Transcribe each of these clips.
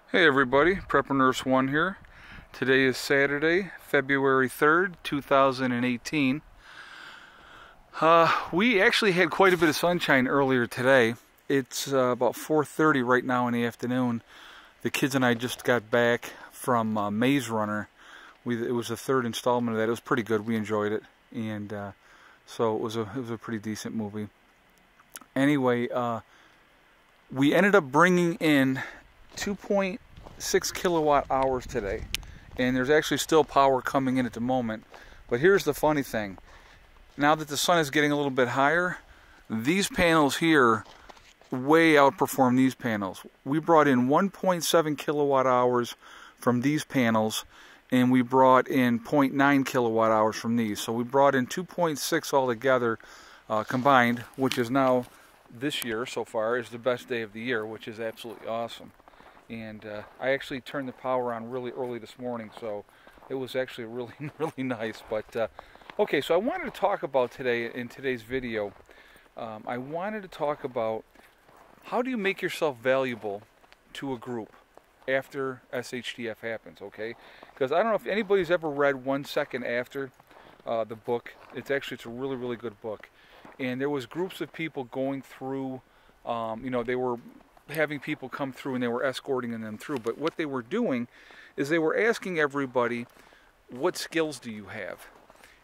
Hey everybody, Prepper Nurse 1 here. Today is Saturday, February 3rd, 2018. We actually had quite a bit of sunshine earlier today. It's about 4:30 right now in the afternoon. The kids and I just got back from Maze Runner. It was the third installment of that. It was pretty good. We enjoyed it, and so it was a pretty decent movie. Anyway, we ended up bringing in 2.6 kilowatt hours today, and there's actually still power coming in at the moment. But here's the funny thing: now that the sun is getting a little bit higher, these panels here way outperform these panels. We brought in 1.7 kilowatt hours from these panels, and we brought in 0.9 kilowatt hours from these. So we brought in 2.6 altogether combined, which is now, this year so far, is the best day of the year, which is absolutely awesome. And I actually turned the power on really early this morning, so it was actually really nice. But okay, so I wanted to talk about today, in today's video, I wanted to talk about how do you make yourself valuable to a group after S.H.T.F happens, okay? Because I don't know if anybody's ever read 1 Second After, the book. It's a really good book. And there was groups of people going through, they were having people come through and they were escorting them through. But what they were doing is they were asking everybody, what skills do you have?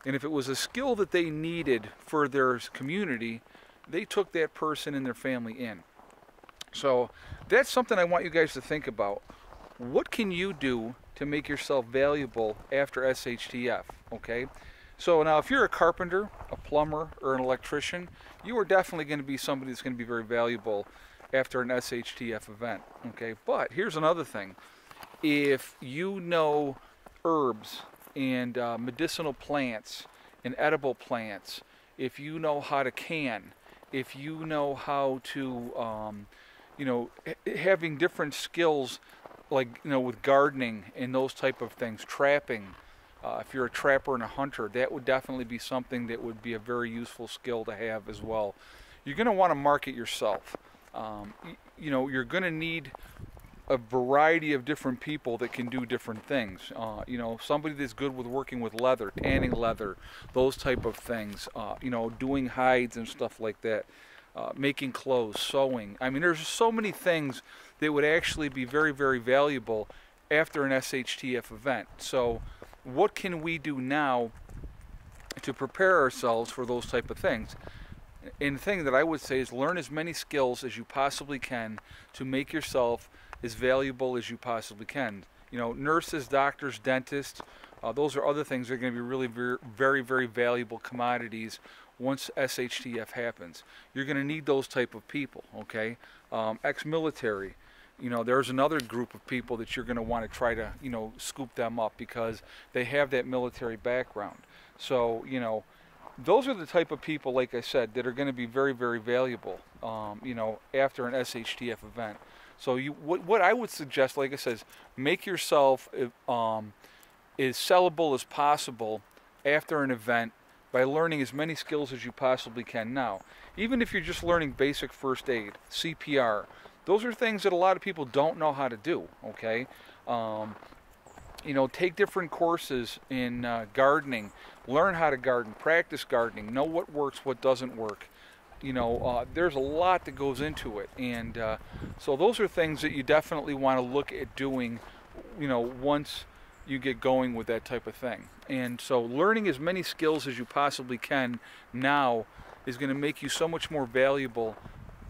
And if it was a skill that they needed for their community, they took that person and their family in. So that's something I want you guys to think about. What can you do to make yourself valuable after S.H.T.F, okay? So now if you're a carpenter, a plumber, or an electrician, you are definitely going to be somebody that's going to be very valuable after an S.H.T.F event, okay? But here's another thing. If you know herbs and medicinal plants and edible plants, if you know how to can, if you know how to, having different skills like, with gardening and those type of things, trapping, if you're a trapper and a hunter, that would definitely be something that would be a very useful skill to have as well. You're going to want to market yourself. You're going to need a variety of different people that can do different things. Somebody that's good with working with leather, tanning leather, those type of things, doing hides and stuff like that, making clothes, sewing. I mean, there's so many things that would actually be very valuable after an S.H.T.F event. So what can we do now to prepare ourselves for those type of things? And the thing that I would say is learn as many skills as you possibly can to make yourself as valuable as you possibly can. Nurses, doctors, dentists, those are other things that are going to be really very valuable commodities once S.H.T.F happens. You're going to need those type of people, okay? Ex-military. There's another group of people that you're going to want to try to, scoop them up because they have that military background. So, those are the type of people, like I said, that are going to be very valuable, after an S.H.T.F event. So what I would suggest, like I said, is make yourself as sellable as possible after an event by learning as many skills as you possibly can now. Even if you're just learning basic first aid, CPR, those are things that a lot of people don't know how to do, okay? Take different courses in gardening, learn how to garden, practice gardening, know what works, what doesn't work. There's a lot that goes into it, and so those are things that you definitely want to look at doing, once you get going with that type of thing. And so learning as many skills as you possibly can now is going to make you so much more valuable,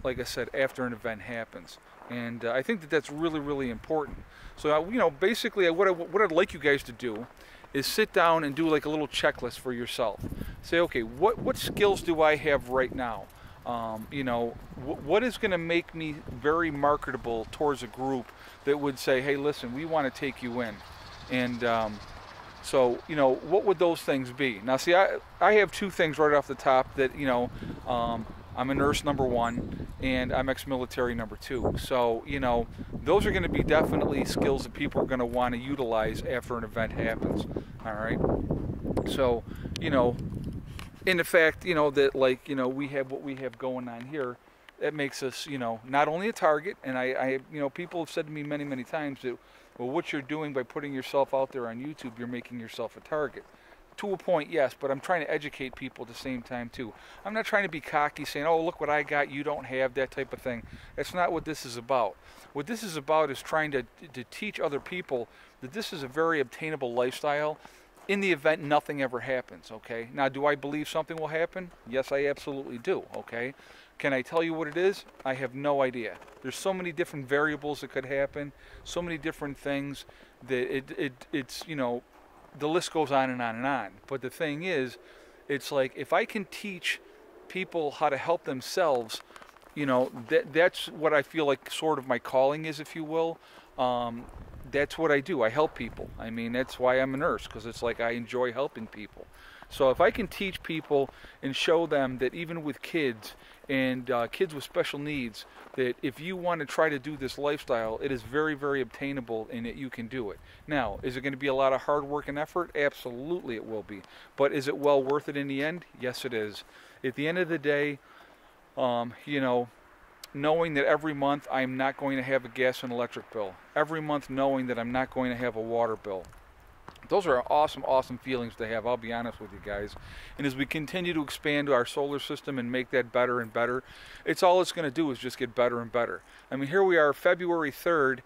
like I said, after an event happens. And I think that that's really important. So basically what I'd like you guys to do is sit down and do like a little checklist for yourself. Say, okay, what skills do I have right now? What is going to make me very marketable towards a group that would say, hey, listen, we want to take you in. And so what would those things be? Now, see, I have two things right off the top that, I'm a nurse, number one, and I'm ex-military, number two. So, those are going to be definitely skills that people are going to want to utilize after an event happens. All right? So, in the fact, that, like, we have what we have going on here, that makes us, you know, not only a target, and I you know, people have said to me many, many times that, well, what you're doing by putting yourself out there on YouTube, you're making yourself a target. To a point, yes, but I'm trying to educate people at the same time too. I'm not trying to be cocky, saying, oh, look what I got, you don't have, that type of thing. That's not what this is about. What this is about is trying to teach other people that this is a very obtainable lifestyle in the event nothing ever happens, okay? Now, do I believe something will happen? Yes, I absolutely do, okay? Can I tell you what it is? I have no idea. There's so many different variables that could happen, so many different things that it's, you know, the list goes on and on and on. But the thing is, it's like, if I can teach people how to help themselves, you know, that's what I feel like sort of my calling is, if you will. That's what I do. I help people. I mean, that's why I'm a nurse, because it's like I enjoy helping people. So if I can teach people and show them that even with kids and kids with special needs, that if you want to try to do this lifestyle, it is very, very obtainable and that you can do it. Now, is it going to be a lot of hard work and effort? Absolutely it will be. But is it well worth it in the end? Yes, it is. At the end of the day, you know, knowing that every month I'm not going to have a gas and electric bill. Every month knowing that I'm not going to have a water bill. Those are awesome, awesome feelings to have, I'll be honest with you guys. And as we continue to expand our solar system and make that better and better, it's going to do is just get better and better. I mean, here we are, February 3rd,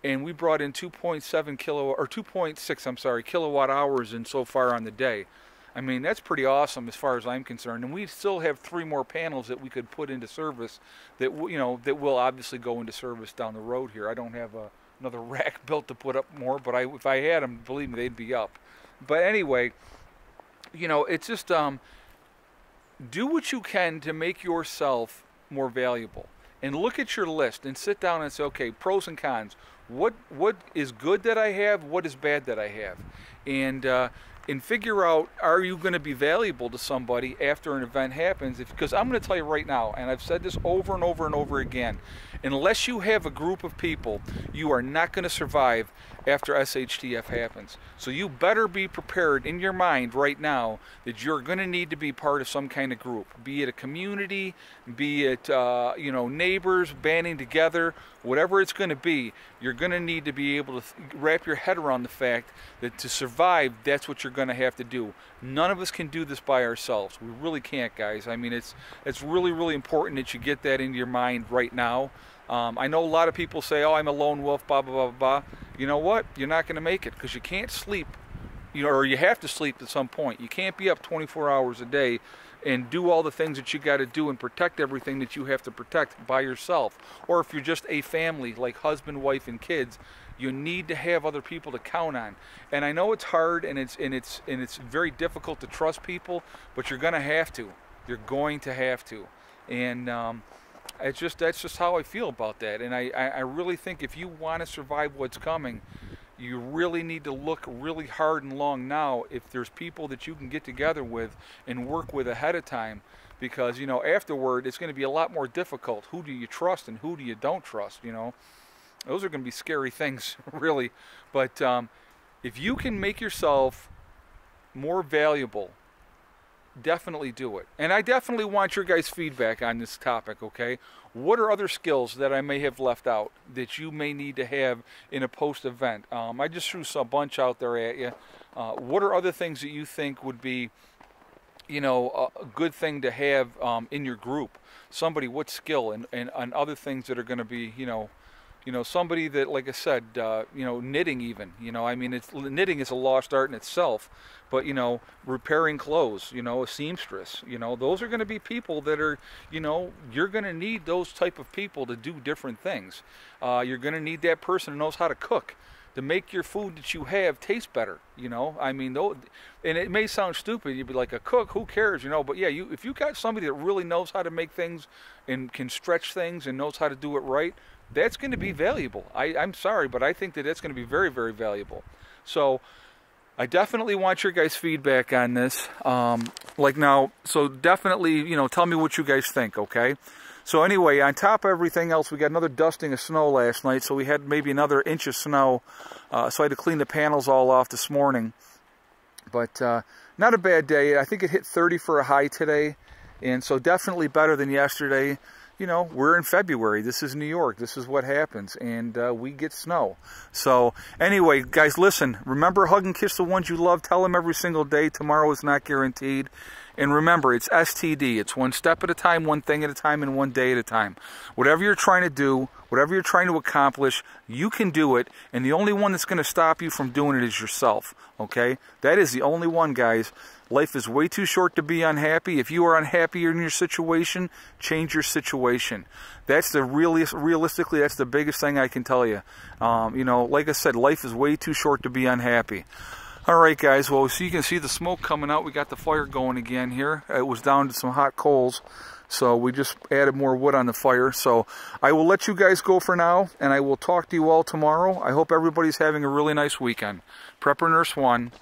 and we brought in 2.6 kilowatt hours in so far on the day. I mean, that's pretty awesome as far as I'm concerned. And we still have 3 more panels that we could put into service that, you know, that will obviously go into service down the road here. I don't have another rack built to put up more, but if I had them, believe me, they'd be up. But anyway, you know, it's just do what you can to make yourself more valuable. And look at your list and sit down and say, okay, pros and cons. What is good that I have? What is bad that I have? And figure out, are you going to be valuable to somebody after an event happens? Because I'm going to tell you right now, and I've said this over and over and over again, unless you have a group of people, you are not going to survive after S.H.T.F. happens. So you better be prepared in your mind right now that you're going to need to be part of some kind of group, be it a community, be it you know, neighbors banding together, whatever it's going to be. You're going to need to be able to wrap your head around the fact that to survive, that's what you're going to have to do. None of us can do this by ourselves. We really can't, guys. I mean, it's really, really important that you get that into your mind right now. I know a lot of people say, oh, I'm a lone wolf, blah, blah, blah, blah. You know what? You're not going to make it because you can't sleep, you know, or you have to sleep at some point. You can't be up 24 hours a day and do all the things that you got to do and protect everything that you have to protect by yourself. Or if you're just a family, like husband, wife, and kids, you need to have other people to count on. And I know it's hard and it's very difficult to trust people, but you're going to have to. You're going to have to. And that's just how I feel about that. And I really think if you want to survive what's coming, you really need to look really hard and long now if there's people that you can get together with and work with ahead of time, because, you know, afterward it's going to be a lot more difficult. Who do you trust and who do you don't trust, you know? Those are going to be scary things, really. But if you can make yourself more valuable, definitely do it. And I definitely want your guys' feedback on this topic, okay? What are other skills that I may have left out that you may need to have in a post-event? I just threw a bunch out there at you. What are other things that you think would be, you know, a good thing to have in your group? Somebody, what skill and other things that are going to be, you know, somebody that, like I said, you know, knitting even, you know, I mean, knitting is a lost art in itself, but, you know, repairing clothes, you know, a seamstress, you know, those are going to be people that are, you know, you're going to need those type of people to do different things. You're going to need that person who knows how to cook, to make your food that you have taste better, you know. I mean, and it may sound stupid, you'd be like, a cook, who cares, you know, but yeah, if you got somebody that really knows how to make things and can stretch things and knows how to do it right, that's going to be valuable. I'm sorry, but I think that that's going to be very, very valuable. So I definitely want your guys' feedback on this. Like now, so definitely, you know, tell me what you guys think, okay? So anyway, on top of everything else, we got another dusting of snow last night, so we had maybe another inch of snow. So I had to clean the panels all off this morning. But not a bad day. I think it hit 30 for a high today, and so definitely better than yesterday. you know, we're in February. This is New York. This is what happens, and we get snow. So anyway, guys, listen. Remember, hug and kiss the ones you love. Tell them every single day. Tomorrow is not guaranteed. And remember, it's STD. It's one step at a time, one thing at a time, and one day at a time. Whatever you're trying to do, whatever you're trying to accomplish, you can do it. And the only one that's going to stop you from doing it is yourself. Okay? That is the only one, guys. Life is way too short to be unhappy. If you are unhappy in your situation, change your situation. That's the realistically, that's the biggest thing I can tell you. You know, like I said, life is way too short to be unhappy. All right, guys. Well, so you can see the smoke coming out. We got the fire going again here. It was down to some hot coals, so we just added more wood on the fire. So I will let you guys go for now, and I will talk to you all tomorrow. I hope everybody's having a really nice weekend. Prepper Nurse 1.